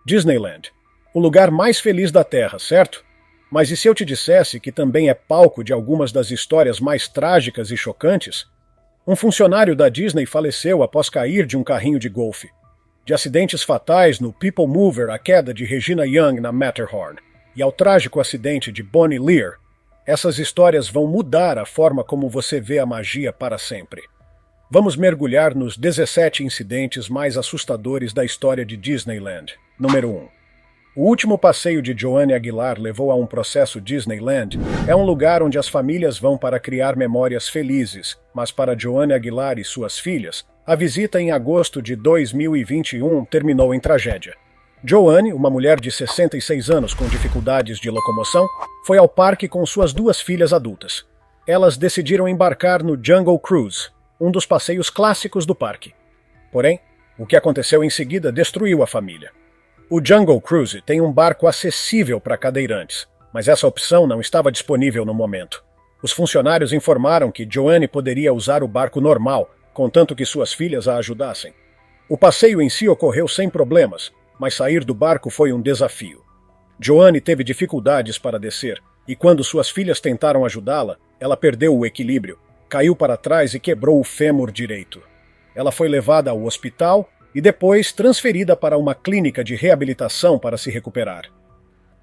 Disneyland. O lugar mais feliz da Terra, certo? Mas e se eu te dissesse que também é palco de algumas das histórias mais trágicas e chocantes? Um funcionário da Disney faleceu após cair de um carrinho de golfe. De acidentes fatais no People Mover, a queda de Regina Young na Matterhorn, e ao trágico acidente de Bonnie Lear, essas histórias vão mudar a forma como você vê a magia para sempre. Vamos mergulhar nos 17 incidentes mais assustadores da história de Disneyland. Número 1. O último passeio de Joanne Aguilar levou a um processo Disneyland. É um lugar onde as famílias vão para criar memórias felizes, mas para Joanne Aguilar e suas filhas, a visita em agosto de 2021 terminou em tragédia. Joanne, uma mulher de 66 anos com dificuldades de locomoção, foi ao parque com suas duas filhas adultas. Elas decidiram embarcar no Jungle Cruise, um dos passeios clássicos do parque. Porém, o que aconteceu em seguida destruiu a família. O Jungle Cruise tem um barco acessível para cadeirantes, mas essa opção não estava disponível no momento. Os funcionários informaram que Joanne poderia usar o barco normal, contanto que suas filhas a ajudassem. O passeio em si ocorreu sem problemas, mas sair do barco foi um desafio. Joanne teve dificuldades para descer, e quando suas filhas tentaram ajudá-la, ela perdeu o equilíbrio, caiu para trás e quebrou o fêmur direito. Ela foi levada ao hospital e depois transferida para uma clínica de reabilitação para se recuperar.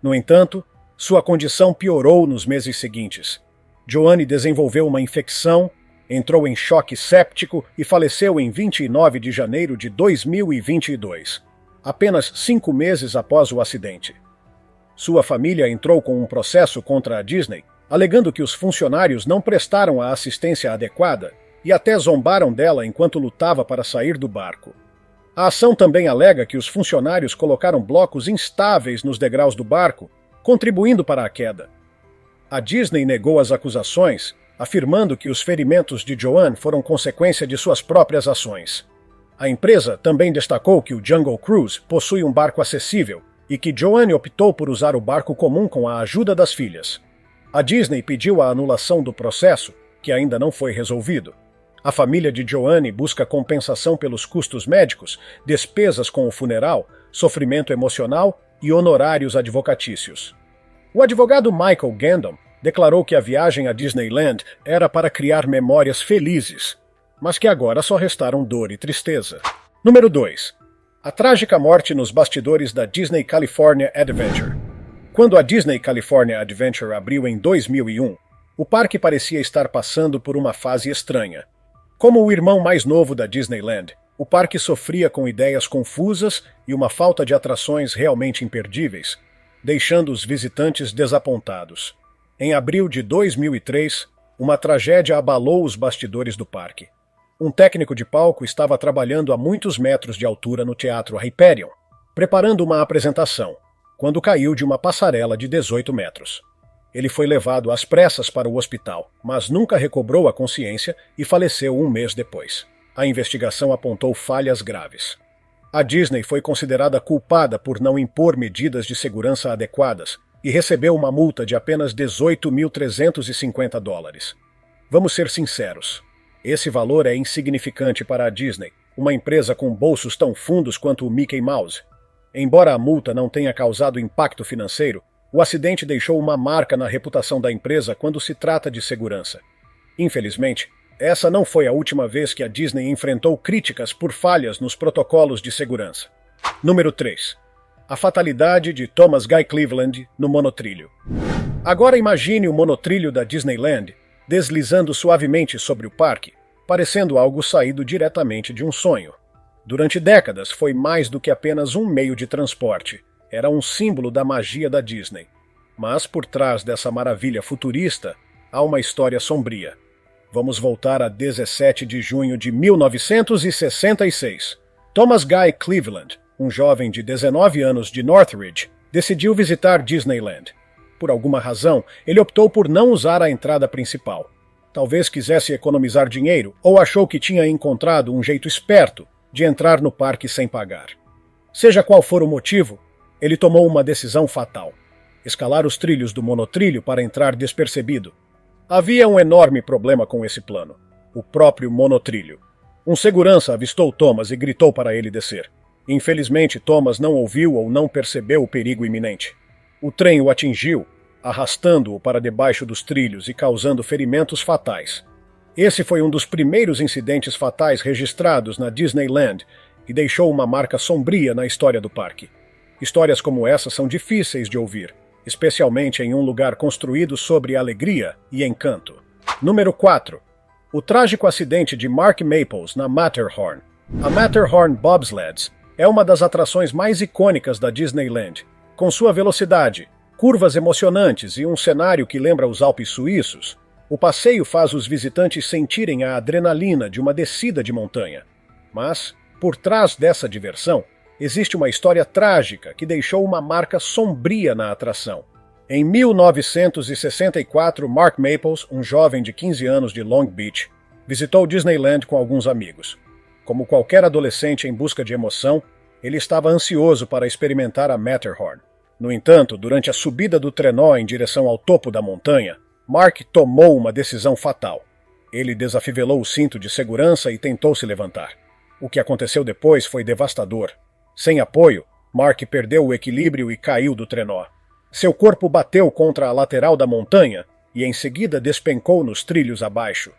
No entanto, sua condição piorou nos meses seguintes. Joanne desenvolveu uma infecção, entrou em choque séptico e faleceu em 29 de janeiro de 2022, apenas 5 meses após o acidente. Sua família entrou com um processo contra a Disney, alegando que os funcionários não prestaram a assistência adequada e até zombaram dela enquanto lutava para sair do barco. A ação também alega que os funcionários colocaram blocos instáveis nos degraus do barco, contribuindo para a queda. A Disney negou as acusações, afirmando que os ferimentos de Joanne foram consequência de suas próprias ações. A empresa também destacou que o Jungle Cruise possui um barco acessível e que Joanne optou por usar o barco comum com a ajuda das filhas. A Disney pediu a anulação do processo, que ainda não foi resolvido. A família de Joanne busca compensação pelos custos médicos, despesas com o funeral, sofrimento emocional e honorários advocatícios. O advogado Michael Gandon declarou que a viagem a Disneyland era para criar memórias felizes, mas que agora só restaram dor e tristeza. Número 2. A trágica morte nos bastidores da Disney California Adventure. Quando a Disney California Adventure abriu em 2001, o parque parecia estar passando por uma fase estranha. Como o irmão mais novo da Disneyland, o parque sofria com ideias confusas e uma falta de atrações realmente imperdíveis, deixando os visitantes desapontados. Em abril de 2003, uma tragédia abalou os bastidores do parque. Um técnico de palco estava trabalhando a muitos metros de altura no Teatro Hyperion, preparando uma apresentação, quando caiu de uma passarela de 18 metros. Ele foi levado às pressas para o hospital, mas nunca recobrou a consciência e faleceu um mês depois. A investigação apontou falhas graves. A Disney foi considerada culpada por não impor medidas de segurança adequadas e recebeu uma multa de apenas $18.350. Vamos ser sinceros. Esse valor é insignificante para a Disney, uma empresa com bolsos tão fundos quanto o Mickey Mouse. Embora a multa não tenha causado impacto financeiro, o acidente deixou uma marca na reputação da empresa quando se trata de segurança. Infelizmente, essa não foi a última vez que a Disney enfrentou críticas por falhas nos protocolos de segurança. Número 3. A fatalidade de Thomas Guy Cleveland no monotrilho. Agora imagine o monotrilho da Disneyland deslizando suavemente sobre o parque, parecendo algo saído diretamente de um sonho. Durante décadas foi mais do que apenas um meio de transporte. Era um símbolo da magia da Disney. Mas por trás dessa maravilha futurista, há uma história sombria. Vamos voltar a 17 de junho de 1966. Thomas Guy Cleveland, um jovem de 19 anos de Northridge, decidiu visitar Disneyland. Por alguma razão, ele optou por não usar a entrada principal. Talvez quisesse economizar dinheiro ou achou que tinha encontrado um jeito esperto de entrar no parque sem pagar. Seja qual for o motivo, ele tomou uma decisão fatal: escalar os trilhos do monotrilho para entrar despercebido. Havia um enorme problema com esse plano: o próprio monotrilho. Um segurança avistou Thomas e gritou para ele descer. Infelizmente, Thomas não ouviu ou não percebeu o perigo iminente. O trem o atingiu, arrastando-o para debaixo dos trilhos e causando ferimentos fatais. Esse foi um dos primeiros incidentes fatais registrados na Disneyland e deixou uma marca sombria na história do parque. Histórias como essa são difíceis de ouvir, especialmente em um lugar construído sobre alegria e encanto. Número 4. O trágico acidente de Mark Maples na Matterhorn. A Matterhorn Bobsleds é uma das atrações mais icônicas da Disneyland. Com sua velocidade, curvas emocionantes e um cenário que lembra os Alpes suíços, o passeio faz os visitantes sentirem a adrenalina de uma descida de montanha. Mas, por trás dessa diversão, existe uma história trágica que deixou uma marca sombria na atração. Em 1964, Mark Maples, um jovem de 15 anos de Long Beach, visitou Disneyland com alguns amigos. Como qualquer adolescente em busca de emoção, ele estava ansioso para experimentar a Matterhorn. No entanto, durante a subida do trenó em direção ao topo da montanha, Mark tomou uma decisão fatal. Ele desafivelou o cinto de segurança e tentou se levantar. O que aconteceu depois foi devastador. Sem apoio, Mark perdeu o equilíbrio e caiu do trenó. Seu corpo bateu contra a lateral da montanha e em seguida despencou nos trilhos abaixo.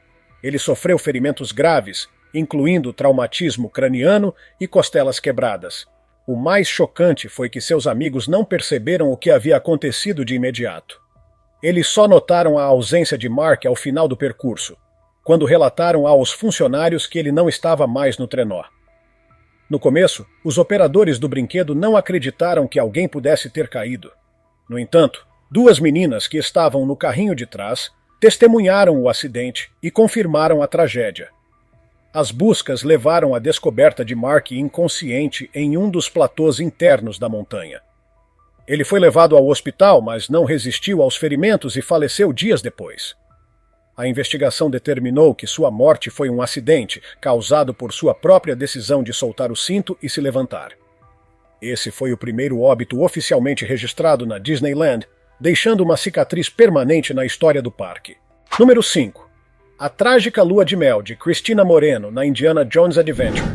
Ele sofreu ferimentos graves, incluindo traumatismo craniano e costelas quebradas. O mais chocante foi que seus amigos não perceberam o que havia acontecido de imediato. Eles só notaram a ausência de Mark ao final do percurso, quando relataram aos funcionários que ele não estava mais no trenó. No começo, os operadores do brinquedo não acreditaram que alguém pudesse ter caído. No entanto, duas meninas que estavam no carrinho de trás testemunharam o acidente e confirmaram a tragédia. As buscas levaram à descoberta de Mark inconsciente em um dos platôs internos da montanha. Ele foi levado ao hospital, mas não resistiu aos ferimentos e faleceu dias depois. A investigação determinou que sua morte foi um acidente causado por sua própria decisão de soltar o cinto e se levantar. Esse foi o primeiro óbito oficialmente registrado na Disneyland, deixando uma cicatriz permanente na história do parque. Número 5. A trágica lua de mel de Christina Moreno na Indiana Jones Adventure.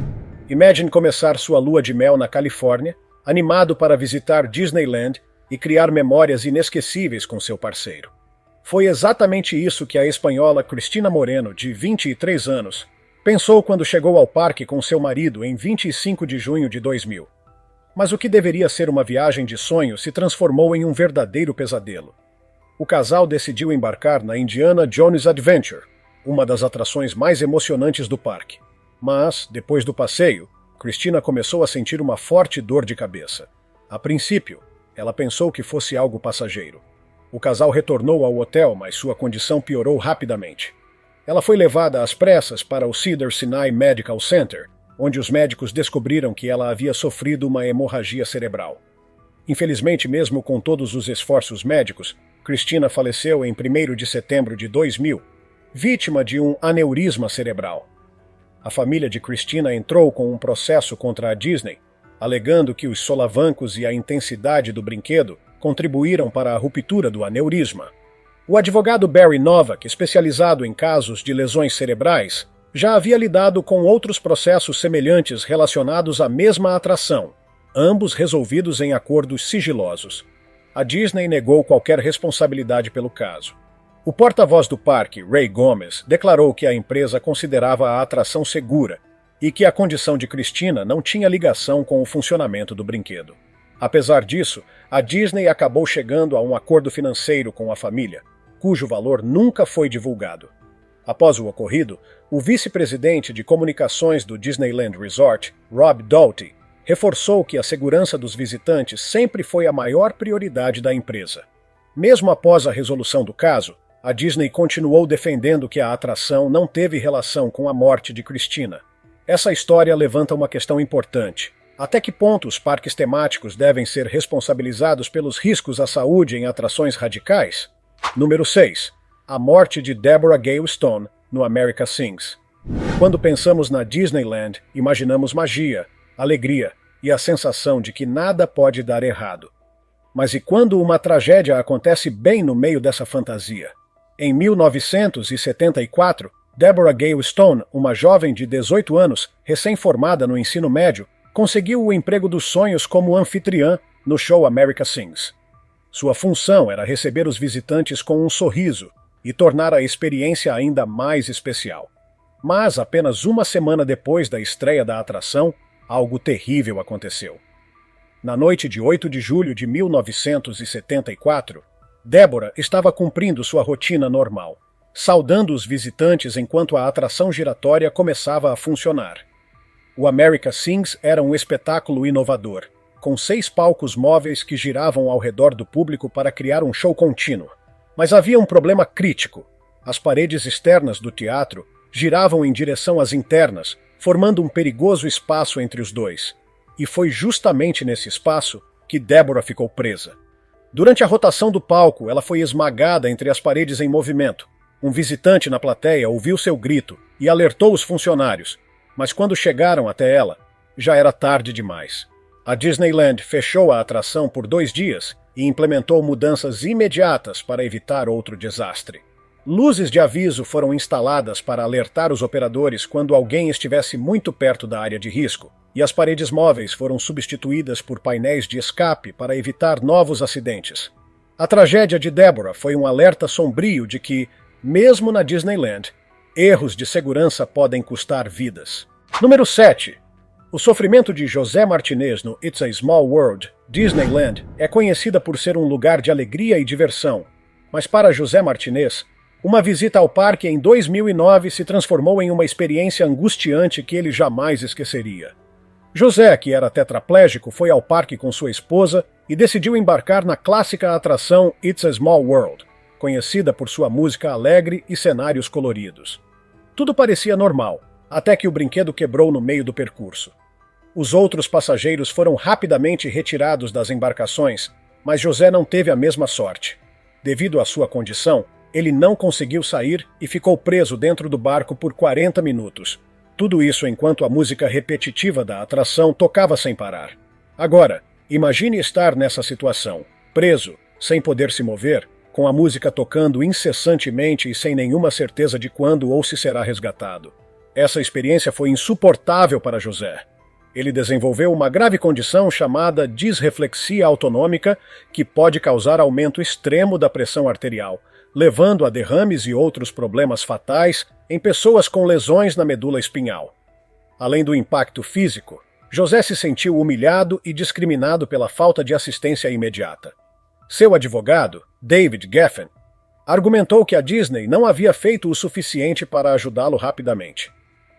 Imagine começar sua lua de mel na Califórnia, animado para visitar Disneyland e criar memórias inesquecíveis com seu parceiro. Foi exatamente isso que a espanhola Christina Moreno, de 23 anos, pensou quando chegou ao parque com seu marido em 25 de junho de 2000. Mas o que deveria ser uma viagem de sonho se transformou em um verdadeiro pesadelo. O casal decidiu embarcar na Indiana Jones Adventure, uma das atrações mais emocionantes do parque. Mas, depois do passeio, Christina começou a sentir uma forte dor de cabeça. A princípio, ela pensou que fosse algo passageiro. O casal retornou ao hotel, mas sua condição piorou rapidamente. Ela foi levada às pressas para o Cedars-Sinai Medical Center, onde os médicos descobriram que ela havia sofrido uma hemorragia cerebral. Infelizmente, mesmo com todos os esforços médicos, Christina faleceu em 1º de setembro de 2000, vítima de um aneurisma cerebral. A família de Christina entrou com um processo contra a Disney, alegando que os solavancos e a intensidade do brinquedo contribuíram para a ruptura do aneurisma. O advogado Barry Novak, especializado em casos de lesões cerebrais, já havia lidado com outros processos semelhantes relacionados à mesma atração, ambos resolvidos em acordos sigilosos. A Disney negou qualquer responsabilidade pelo caso. O porta-voz do parque, Ray Gomez, declarou que a empresa considerava a atração segura e que a condição de Christina não tinha ligação com o funcionamento do brinquedo. Apesar disso, a Disney acabou chegando a um acordo financeiro com a família, cujo valor nunca foi divulgado. Após o ocorrido, o vice-presidente de comunicações do Disneyland Resort, Rob Doughty, reforçou que a segurança dos visitantes sempre foi a maior prioridade da empresa. Mesmo após a resolução do caso, a Disney continuou defendendo que a atração não teve relação com a morte de Christina. Essa história levanta uma questão importante. Até que ponto os parques temáticos devem ser responsabilizados pelos riscos à saúde em atrações radicais? Número 6. A morte de Deborah Gale Stone no America Sings. Quando pensamos na Disneyland, imaginamos magia, alegria e a sensação de que nada pode dar errado. Mas e quando uma tragédia acontece bem no meio dessa fantasia? Em 1974, Deborah Gale Stone, uma jovem de 18 anos, recém-formada no ensino médio, conseguiu o emprego dos sonhos como anfitriã no show America Sings. Sua função era receber os visitantes com um sorriso e tornar a experiência ainda mais especial. Mas apenas uma semana depois da estreia da atração, algo terrível aconteceu. Na noite de 8 de julho de 1974, Deborah estava cumprindo sua rotina normal, saudando os visitantes enquanto a atração giratória começava a funcionar. O America Sings era um espetáculo inovador, com 6 palcos móveis que giravam ao redor do público para criar um show contínuo. Mas havia um problema crítico. As paredes externas do teatro giravam em direção às internas, formando um perigoso espaço entre os dois. E foi justamente nesse espaço que Deborah ficou presa. Durante a rotação do palco, ela foi esmagada entre as paredes em movimento. Um visitante na plateia ouviu seu grito e alertou os funcionários, mas quando chegaram até ela, já era tarde demais. A Disneyland fechou a atração por 2 dias e implementou mudanças imediatas para evitar outro desastre. Luzes de aviso foram instaladas para alertar os operadores quando alguém estivesse muito perto da área de risco, e as paredes móveis foram substituídas por painéis de escape para evitar novos acidentes. A tragédia de Deborah foi um alerta sombrio de que, mesmo na Disneyland, erros de segurança podem custar vidas. Número 7. O sofrimento de José Martinez no It's a Small World, Disneyland, é conhecida por ser um lugar de alegria e diversão, mas para José Martinez, uma visita ao parque em 2009 se transformou em uma experiência angustiante que ele jamais esqueceria. José, que era tetraplégico, foi ao parque com sua esposa e decidiu embarcar na clássica atração It's a Small World, conhecida por sua música alegre e cenários coloridos. Tudo parecia normal, até que o brinquedo quebrou no meio do percurso. Os outros passageiros foram rapidamente retirados das embarcações, mas José não teve a mesma sorte. Devido à sua condição, ele não conseguiu sair e ficou preso dentro do barco por 40 minutos. Tudo isso enquanto a música repetitiva da atração tocava sem parar. Agora, imagine estar nessa situação, preso, sem poder se mover, com a música tocando incessantemente e sem nenhuma certeza de quando ou se será resgatado. Essa experiência foi insuportável para José. Ele desenvolveu uma grave condição chamada disreflexia autonômica, que pode causar aumento extremo da pressão arterial, levando a derrames e outros problemas fatais em pessoas com lesões na medula espinhal. Além do impacto físico, José se sentiu humilhado e discriminado pela falta de assistência imediata. Seu advogado, David Geffen, argumentou que a Disney não havia feito o suficiente para ajudá-lo rapidamente.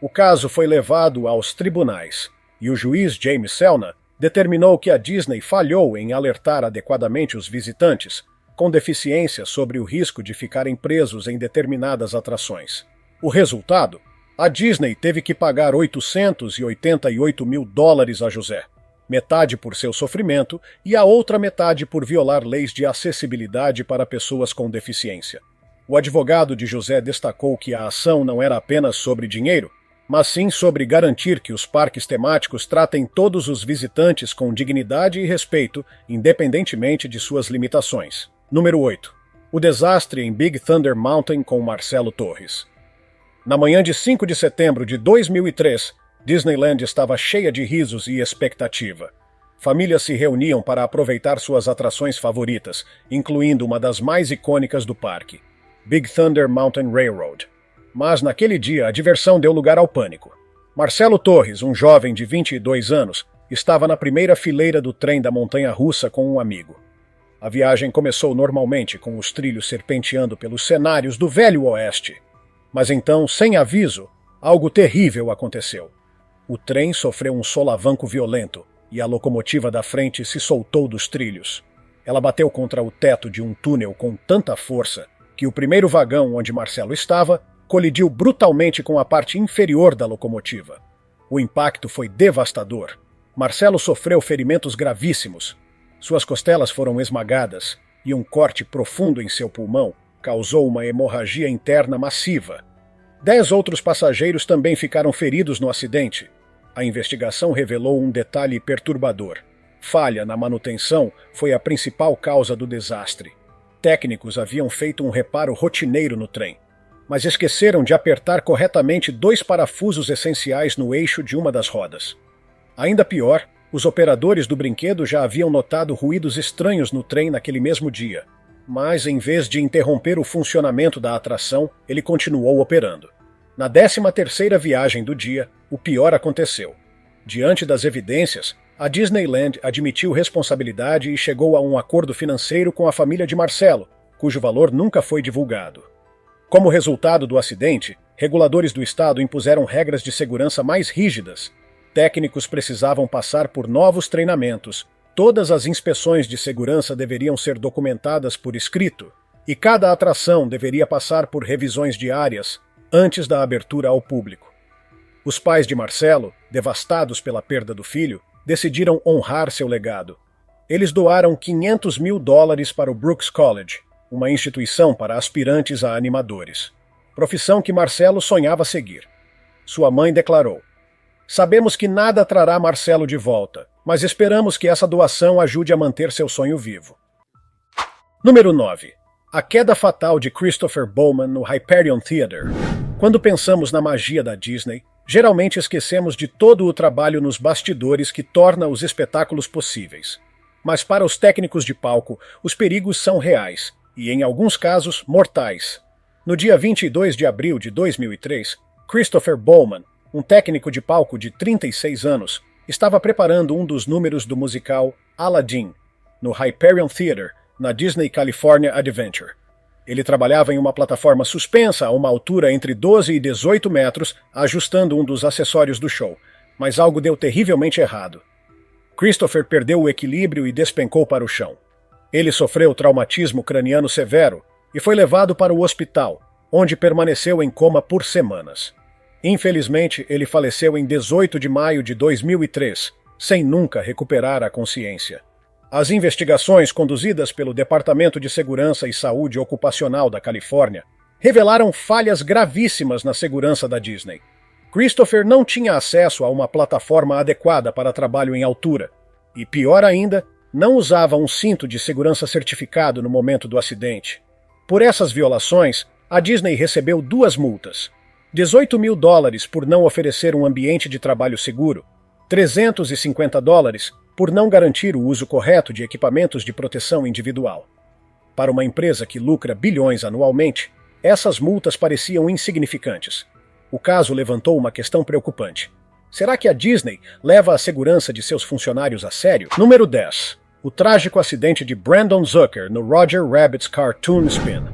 O caso foi levado aos tribunais, e o juiz James Selna determinou que a Disney falhou em alertar adequadamente os visitantes com deficiência sobre o risco de ficarem presos em determinadas atrações. O resultado? A Disney teve que pagar $888 mil a José, metade por seu sofrimento e a outra metade por violar leis de acessibilidade para pessoas com deficiência. O advogado de José destacou que a ação não era apenas sobre dinheiro, mas sim sobre garantir que os parques temáticos tratem todos os visitantes com dignidade e respeito, independentemente de suas limitações. Número 8. O desastre em Big Thunder Mountain com Marcelo Torres. Na manhã de 5 de setembro de 2003, Disneyland estava cheia de risos e expectativa. Famílias se reuniam para aproveitar suas atrações favoritas, incluindo uma das mais icônicas do parque, Big Thunder Mountain Railroad. Mas naquele dia a diversão deu lugar ao pânico. Marcelo Torres, um jovem de 22 anos, estava na primeira fileira do trem da montanha-russa com um amigo. A viagem começou normalmente, com os trilhos serpenteando pelos cenários do Velho Oeste. Mas então, sem aviso, algo terrível aconteceu. O trem sofreu um solavanco violento e a locomotiva da frente se soltou dos trilhos. Ela bateu contra o teto de um túnel com tanta força que o primeiro vagão onde Marcelo estava colidiu brutalmente com a parte inferior da locomotiva. O impacto foi devastador. Marcelo sofreu ferimentos gravíssimos. Suas costelas foram esmagadas e um corte profundo em seu pulmão causou uma hemorragia interna massiva. 10 outros passageiros também ficaram feridos no acidente. A investigação revelou um detalhe perturbador. Falha na manutenção foi a principal causa do desastre. Técnicos haviam feito um reparo rotineiro no trem, mas esqueceram de apertar corretamente 2 parafusos essenciais no eixo de uma das rodas. Ainda pior, os operadores do brinquedo já haviam notado ruídos estranhos no trem naquele mesmo dia, mas em vez de interromper o funcionamento da atração, ele continuou operando. Na 13ª viagem do dia, o pior aconteceu. Diante das evidências, a Disneyland admitiu responsabilidade e chegou a um acordo financeiro com a família de Marcelo, cujo valor nunca foi divulgado. Como resultado do acidente, reguladores do estado impuseram regras de segurança mais rígidas. Técnicos precisavam passar por novos treinamentos, todas as inspeções de segurança deveriam ser documentadas por escrito, e cada atração deveria passar por revisões diárias antes da abertura ao público. Os pais de Marcelo, devastados pela perda do filho, decidiram honrar seu legado. Eles doaram $500 mil para o Brooks College, uma instituição para aspirantes a animadores, profissão que Marcelo sonhava seguir. Sua mãe declarou: "Sabemos que nada trará Marcelo de volta, mas esperamos que essa doação ajude a manter seu sonho vivo." Número 9. A queda fatal de Christopher Bowman no Hyperion Theater. Quando pensamos na magia da Disney, geralmente esquecemos de todo o trabalho nos bastidores que torna os espetáculos possíveis. Mas para os técnicos de palco, os perigos são reais e, em alguns casos, mortais. No dia 22 de abril de 2003, Christopher Bowman, um técnico de palco de 36 anos, estava preparando um dos números do musical Aladdin, no Hyperion Theater, na Disney California Adventure. Ele trabalhava em uma plataforma suspensa a uma altura entre 12 e 18 metros, ajustando um dos acessórios do show, mas algo deu terrivelmente errado. Christopher perdeu o equilíbrio e despencou para o chão. Ele sofreu traumatismo craniano severo e foi levado para o hospital, onde permaneceu em coma por semanas. Infelizmente, ele faleceu em 18 de maio de 2003, sem nunca recuperar a consciência. As investigações conduzidas pelo Departamento de Segurança e Saúde Ocupacional da Califórnia revelaram falhas gravíssimas na segurança da Disney. Christopher não tinha acesso a uma plataforma adequada para trabalho em altura e, pior ainda, não usava um cinto de segurança certificado no momento do acidente. Por essas violações, a Disney recebeu 2 multas: $18 mil por não oferecer um ambiente de trabalho seguro, $350 por não garantir o uso correto de equipamentos de proteção individual. Para uma empresa que lucra bilhões anualmente, essas multas pareciam insignificantes. O caso levantou uma questão preocupante. Será que a Disney leva a segurança de seus funcionários a sério? Número 10. O trágico acidente de Brandon Zucker no Roger Rabbit's Cartoon Spin.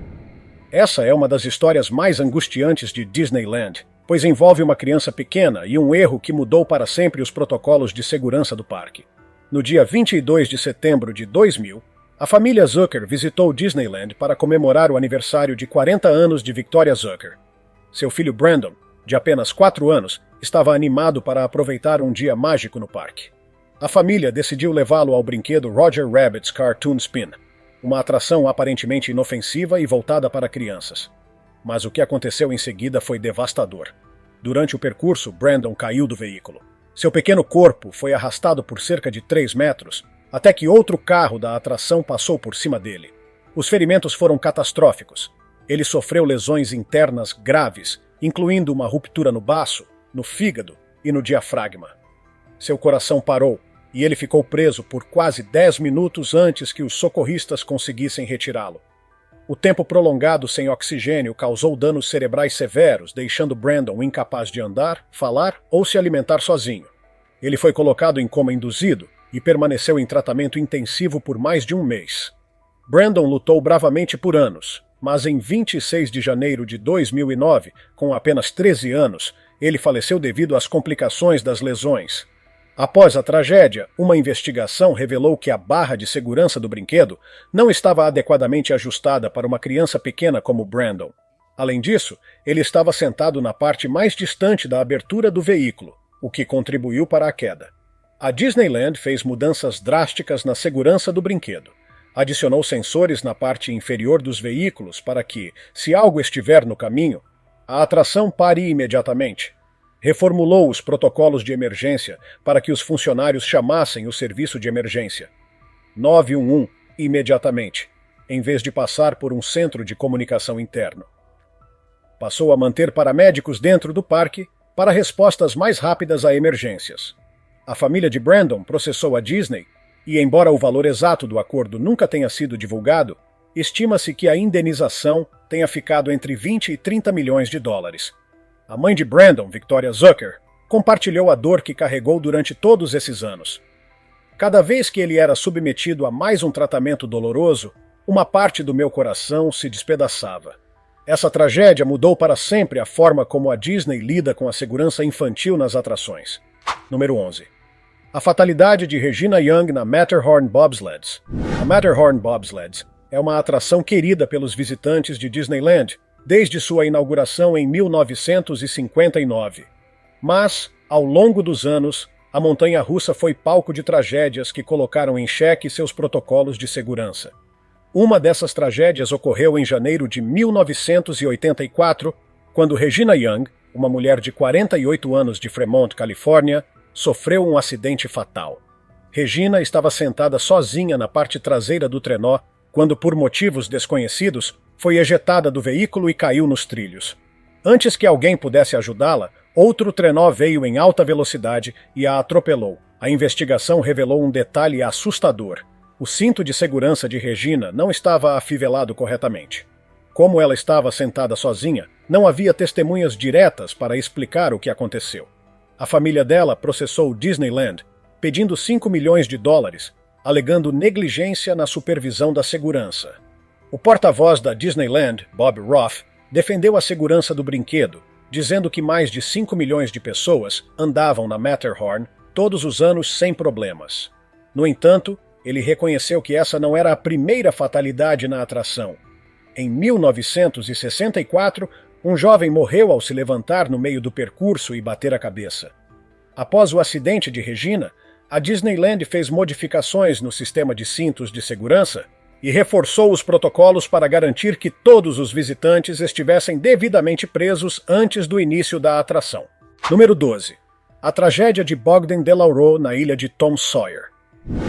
Essa é uma das histórias mais angustiantes de Disneyland, pois envolve uma criança pequena e um erro que mudou para sempre os protocolos de segurança do parque. No dia 22 de setembro de 2000, a família Zucker visitou Disneyland para comemorar o aniversário de 40 anos de Victoria Zucker. Seu filho Brandon, de apenas 4 anos, estava animado para aproveitar um dia mágico no parque. A família decidiu levá-lo ao brinquedo Roger Rabbit's Cartoon Spin, uma atração aparentemente inofensiva e voltada para crianças. Mas o que aconteceu em seguida foi devastador. Durante o percurso, Brandon caiu do veículo. Seu pequeno corpo foi arrastado por cerca de 3 metros, até que outro carro da atração passou por cima dele. Os ferimentos foram catastróficos. Ele sofreu lesões internas graves, incluindo uma ruptura no baço, no fígado e no diafragma. Seu coração parou e ele ficou preso por quase 10 minutos antes que os socorristas conseguissem retirá-lo. O tempo prolongado sem oxigênio causou danos cerebrais severos, deixando Brandon incapaz de andar, falar ou se alimentar sozinho. Ele foi colocado em coma induzido e permaneceu em tratamento intensivo por mais de um mês. Brandon lutou bravamente por anos, mas em 26 de janeiro de 2009, com apenas 13 anos, ele faleceu devido às complicações das lesões. Após a tragédia, uma investigação revelou que a barra de segurança do brinquedo não estava adequadamente ajustada para uma criança pequena como Brandon. Além disso, ele estava sentado na parte mais distante da abertura do veículo, o que contribuiu para a queda. A Disneyland fez mudanças drásticas na segurança do brinquedo. Adicionou sensores na parte inferior dos veículos para que, se algo estiver no caminho, a atração pare imediatamente. Reformulou os protocolos de emergência para que os funcionários chamassem o serviço de emergência 911 imediatamente, em vez de passar por um centro de comunicação interno. Passou a manter paramédicos dentro do parque para respostas mais rápidas a emergências. A família de Brandon processou a Disney e, embora o valor exato do acordo nunca tenha sido divulgado, estima-se que a indenização tenha ficado entre 20 e 30 milhões de dólares. A mãe de Brandon, Victoria Zucker, compartilhou a dor que carregou durante todos esses anos. Cada vez que ele era submetido a mais um tratamento doloroso, uma parte do meu coração se despedaçava. Essa tragédia mudou para sempre a forma como a Disney lida com a segurança infantil nas atrações. Número 11. A fatalidade de Regina Young na Matterhorn Bobsleds. A Matterhorn Bobsleds é uma atração querida pelos visitantes de Disneyland desde sua inauguração em 1959. Mas, ao longo dos anos, a montanha-russa foi palco de tragédias que colocaram em xeque seus protocolos de segurança. Uma dessas tragédias ocorreu em janeiro de 1984, quando Regina Young, uma mulher de 48 anos de Fremont, Califórnia, sofreu um acidente fatal. Regina estava sentada sozinha na parte traseira do trenó quando, por motivos desconhecidos, foi ejetada do veículo e caiu nos trilhos. Antes que alguém pudesse ajudá-la, outro trenó veio em alta velocidade e a atropelou. A investigação revelou um detalhe assustador. O cinto de segurança de Regina não estava afivelado corretamente. Como ela estava sentada sozinha, não havia testemunhas diretas para explicar o que aconteceu. A família dela processou Disneyland, pedindo 5 milhões de dólares, alegando negligência na supervisão da segurança. O porta-voz da Disneyland, Bob Roth, defendeu a segurança do brinquedo, dizendo que mais de 5 milhões de pessoas andavam na Matterhorn todos os anos sem problemas. No entanto, ele reconheceu que essa não era a primeira fatalidade na atração. Em 1964, um jovem morreu ao se levantar no meio do percurso e bater a cabeça. Após o acidente de Regina, a Disneyland fez modificações no sistema de cintos de segurança e reforçou os protocolos para garantir que todos os visitantes estivessem devidamente presos antes do início da atração. Número 12. A tragédia de Bogdan DeLauro na ilha de Tom Sawyer.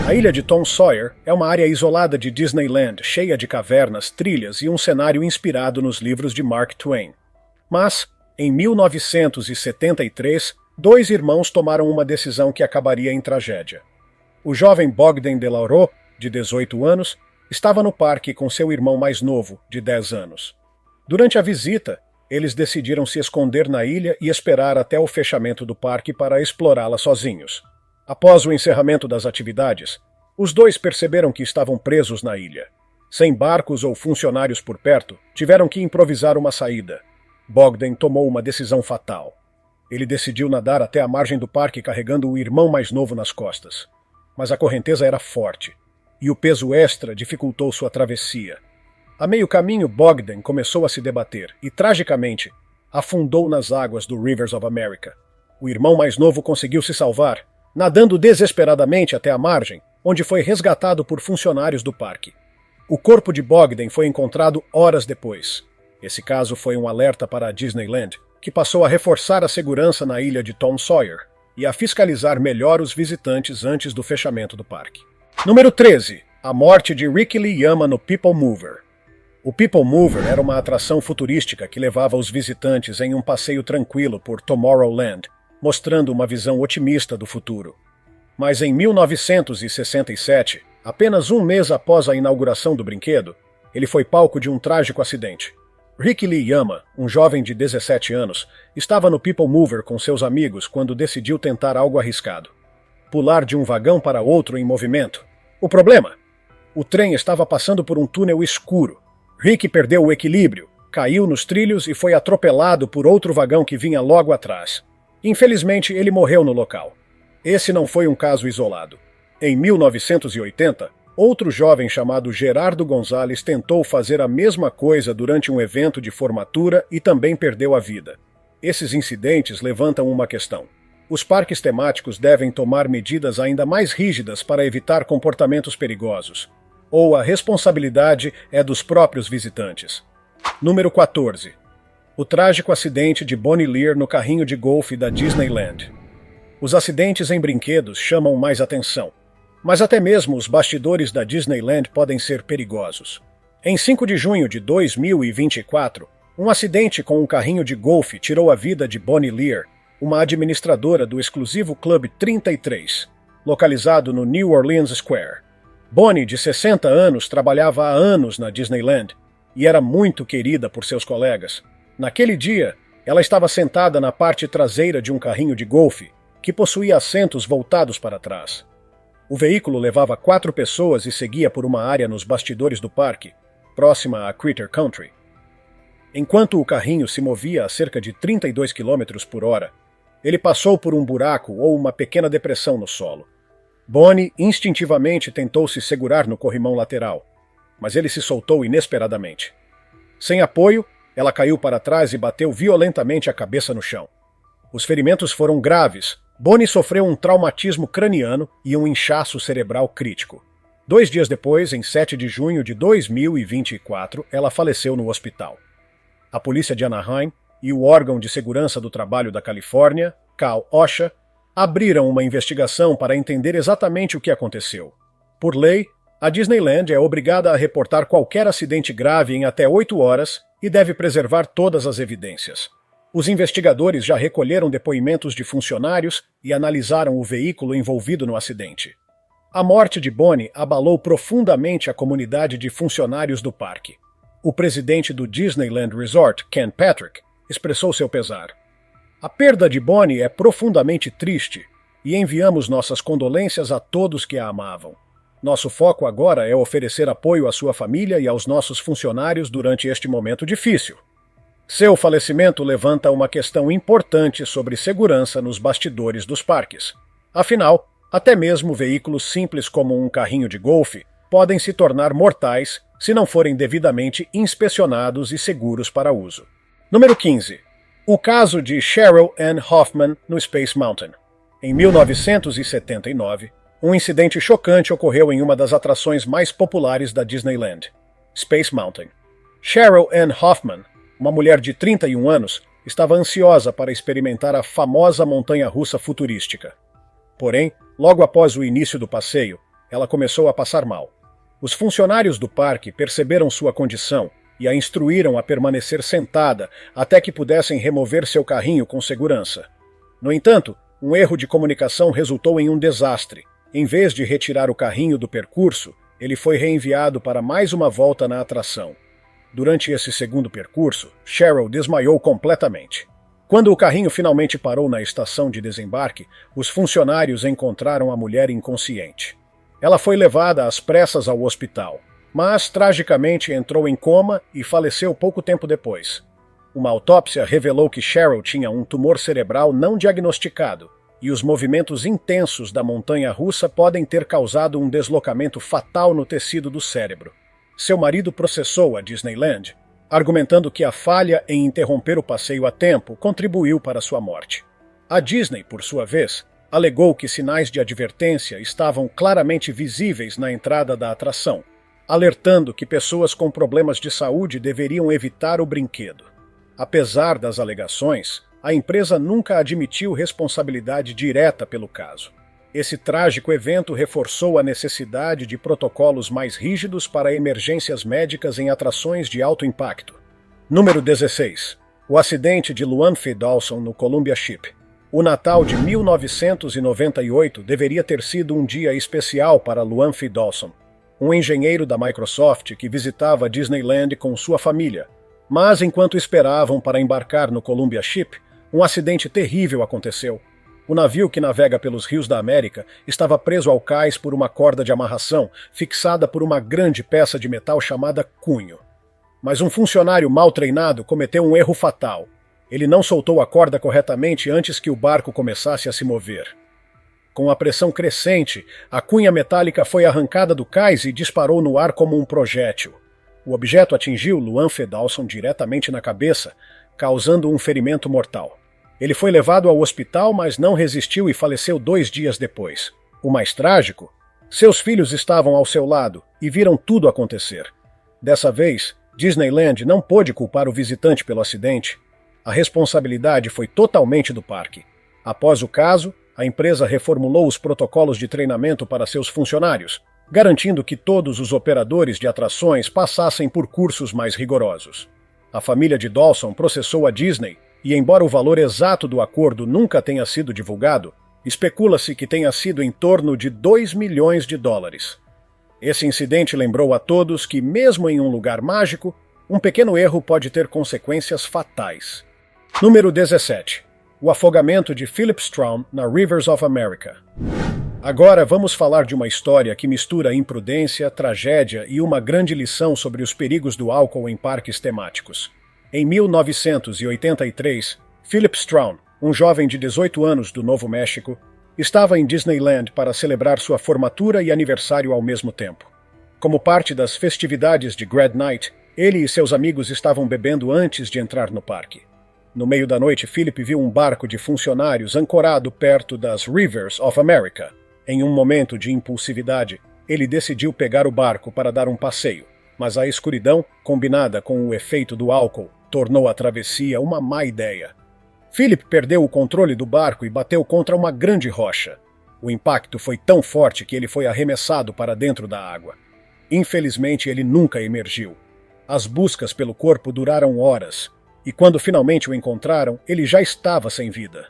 A ilha de Tom Sawyer é uma área isolada de Disneyland, cheia de cavernas, trilhas e um cenário inspirado nos livros de Mark Twain. Mas, em 1973, dois irmãos tomaram uma decisão que acabaria em tragédia. O jovem Bogdan DeLauro, de 18 anos, estava no parque com seu irmão mais novo, de 10 anos. Durante a visita, eles decidiram se esconder na ilha e esperar até o fechamento do parque para explorá-la sozinhos. Após o encerramento das atividades, os dois perceberam que estavam presos na ilha. Sem barcos ou funcionários por perto, tiveram que improvisar uma saída. Bogdan tomou uma decisão fatal. Ele decidiu nadar até a margem do parque carregando o irmão mais novo nas costas. Mas a correnteza era forte, e o peso extra dificultou sua travessia. A meio caminho, Bogdan começou a se debater e, tragicamente, afundou nas águas do Rivers of America. O irmão mais novo conseguiu se salvar, nadando desesperadamente até a margem, onde foi resgatado por funcionários do parque. O corpo de Bogdan foi encontrado horas depois. Esse caso foi um alerta para a Disneyland, que passou a reforçar a segurança na ilha de Tom Sawyer e a fiscalizar melhor os visitantes antes do fechamento do parque. Número 13. A morte de Ricky Lee Yama no People Mover. O People Mover era uma atração futurística que levava os visitantes em um passeio tranquilo por Tomorrowland, mostrando uma visão otimista do futuro. Mas em 1967, apenas um mês após a inauguração do brinquedo, ele foi palco de um trágico acidente. Ricky Lee Yama, um jovem de 17 anos, estava no People Mover com seus amigos quando decidiu tentar algo arriscado: pular de um vagão para outro em movimento. O problema? O trem estava passando por um túnel escuro. Ricky perdeu o equilíbrio, caiu nos trilhos e foi atropelado por outro vagão que vinha logo atrás. Infelizmente, ele morreu no local. Esse não foi um caso isolado. Em 1980, outro jovem chamado Gerardo Gonzalez tentou fazer a mesma coisa durante um evento de formatura e também perdeu a vida. Esses incidentes levantam uma questão. Os parques temáticos devem tomar medidas ainda mais rígidas para evitar comportamentos perigosos. Ou a responsabilidade é dos próprios visitantes. Número 14. O trágico acidente de Bonnie Lear no carrinho de golfe da Disneyland. Os acidentes em brinquedos chamam mais atenção. Mas até mesmo os bastidores da Disneyland podem ser perigosos. Em 5 de junho de 2024, um acidente com um carrinho de golfe tirou a vida de Bonnie Lear, uma administradora do exclusivo Club 33, localizado no New Orleans Square. Bonnie, de 60 anos, trabalhava há anos na Disneyland e era muito querida por seus colegas. Naquele dia, ela estava sentada na parte traseira de um carrinho de golfe que possuía assentos voltados para trás. O veículo levava 4 pessoas e seguia por uma área nos bastidores do parque, próxima a Critter Country. Enquanto o carrinho se movia a cerca de 32 km por hora, ele passou por um buraco ou uma pequena depressão no solo. Bonnie instintivamente tentou se segurar no corrimão lateral, mas ele se soltou inesperadamente. Sem apoio, ela caiu para trás e bateu violentamente a cabeça no chão. Os ferimentos foram graves. Bonnie sofreu um traumatismo craniano e um inchaço cerebral crítico. 2 dias depois, em 7 de junho de 2024, ela faleceu no hospital. A polícia de Anaheim e o órgão de segurança do trabalho da Califórnia, Cal OSHA, abriram uma investigação para entender exatamente o que aconteceu. Por lei, a Disneyland é obrigada a reportar qualquer acidente grave em até 8 horas e deve preservar todas as evidências. Os investigadores já recolheram depoimentos de funcionários e analisaram o veículo envolvido no acidente. A morte de Bonnie abalou profundamente a comunidade de funcionários do parque. O presidente do Disneyland Resort, Ken Patrick, expressou seu pesar. A perda de Bonnie é profundamente triste e enviamos nossas condolências a todos que a amavam. Nosso foco agora é oferecer apoio à sua família e aos nossos funcionários durante este momento difícil. Seu falecimento levanta uma questão importante sobre segurança nos bastidores dos parques. Afinal, até mesmo veículos simples como um carrinho de golfe podem se tornar mortais se não forem devidamente inspecionados e seguros para uso. Número 15. O caso de Cheryl Ann Hoffman no Space Mountain. Em 1979, um incidente chocante ocorreu em uma das atrações mais populares da Disneyland, Space Mountain. Cheryl Ann Hoffman, uma mulher de 31 anos, estava ansiosa para experimentar a famosa montanha-russa futurística. Porém, logo após o início do passeio, ela começou a passar mal. Os funcionários do parque perceberam sua condição e a instruíram a permanecer sentada até que pudessem remover seu carrinho com segurança. No entanto, um erro de comunicação resultou em um desastre. Em vez de retirar o carrinho do percurso, ele foi reenviado para mais uma volta na atração. Durante esse segundo percurso, Cheryl desmaiou completamente. Quando o carrinho finalmente parou na estação de desembarque, os funcionários encontraram a mulher inconsciente. Ela foi levada às pressas ao hospital, mas tragicamente entrou em coma e faleceu pouco tempo depois. Uma autópsia revelou que Cheryl tinha um tumor cerebral não diagnosticado, e os movimentos intensos da montanha-russa podem ter causado um deslocamento fatal no tecido do cérebro. Seu marido processou a Disneyland, argumentando que a falha em interromper o passeio a tempo contribuiu para sua morte. A Disney, por sua vez, alegou que sinais de advertência estavam claramente visíveis na entrada da atração, alertando que pessoas com problemas de saúde deveriam evitar o brinquedo. Apesar das alegações, a empresa nunca admitiu responsabilidade direta pelo caso. Esse trágico evento reforçou a necessidade de protocolos mais rígidos para emergências médicas em atrações de alto impacto. Número 16. O acidente de Luan F. Dawson no Columbia Ship. O Natal de 1998 deveria ter sido um dia especial para Luan F. Dawson, um engenheiro da Microsoft que visitava Disneyland com sua família. Mas enquanto esperavam para embarcar no Columbia Ship, um acidente terrível aconteceu. O navio que navega pelos rios da América estava preso ao cais por uma corda de amarração fixada por uma grande peça de metal chamada cunho. Mas um funcionário mal treinado cometeu um erro fatal. Ele não soltou a corda corretamente antes que o barco começasse a se mover. Com a pressão crescente, a cunha metálica foi arrancada do cais e disparou no ar como um projétil. O objeto atingiu Luan F. Dawson diretamente na cabeça, causando um ferimento mortal. Ele foi levado ao hospital, mas não resistiu e faleceu 2 dias depois. O mais trágico? Seus filhos estavam ao seu lado e viram tudo acontecer. Dessa vez, Disneyland não pôde culpar o visitante pelo acidente. A responsabilidade foi totalmente do parque. Após o caso, a empresa reformulou os protocolos de treinamento para seus funcionários, garantindo que todos os operadores de atrações passassem por cursos mais rigorosos. A família de Dawson processou a Disney, e embora o valor exato do acordo nunca tenha sido divulgado, especula-se que tenha sido em torno de 2 milhões de dólares. Esse incidente lembrou a todos que, mesmo em um lugar mágico, um pequeno erro pode ter consequências fatais. Número 17. O afogamento de Philip Strawn na Rivers of America. Agora vamos falar de uma história que mistura imprudência, tragédia e uma grande lição sobre os perigos do álcool em parques temáticos. Em 1983, Philip Strawn, um jovem de 18 anos do Novo México, estava em Disneyland para celebrar sua formatura e aniversário ao mesmo tempo. Como parte das festividades de Grad Night, ele e seus amigos estavam bebendo antes de entrar no parque. No meio da noite, Philip viu um barco de funcionários ancorado perto das Rivers of America. Em um momento de impulsividade, ele decidiu pegar o barco para dar um passeio, mas a escuridão, combinada com o efeito do álcool, tornou a travessia uma má ideia. Philip perdeu o controle do barco e bateu contra uma grande rocha. O impacto foi tão forte que ele foi arremessado para dentro da água. Infelizmente, ele nunca emergiu. As buscas pelo corpo duraram horas, e quando finalmente o encontraram, ele já estava sem vida.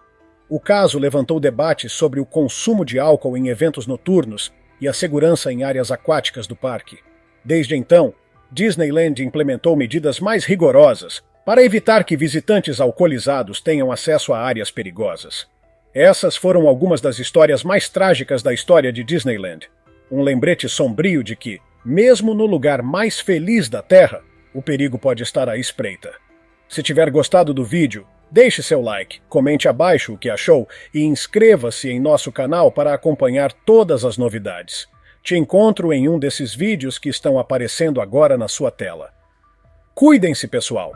O caso levantou debates sobre o consumo de álcool em eventos noturnos e a segurança em áreas aquáticas do parque. Desde então, Disneyland implementou medidas mais rigorosas para evitar que visitantes alcoolizados tenham acesso a áreas perigosas. Essas foram algumas das histórias mais trágicas da história de Disneyland. Um lembrete sombrio de que, mesmo no lugar mais feliz da Terra, o perigo pode estar à espreita. Se tiver gostado do vídeo, deixe seu like, comente abaixo o que achou e inscreva-se em nosso canal para acompanhar todas as novidades. Te encontro em um desses vídeos que estão aparecendo agora na sua tela. Cuidem-se, pessoal!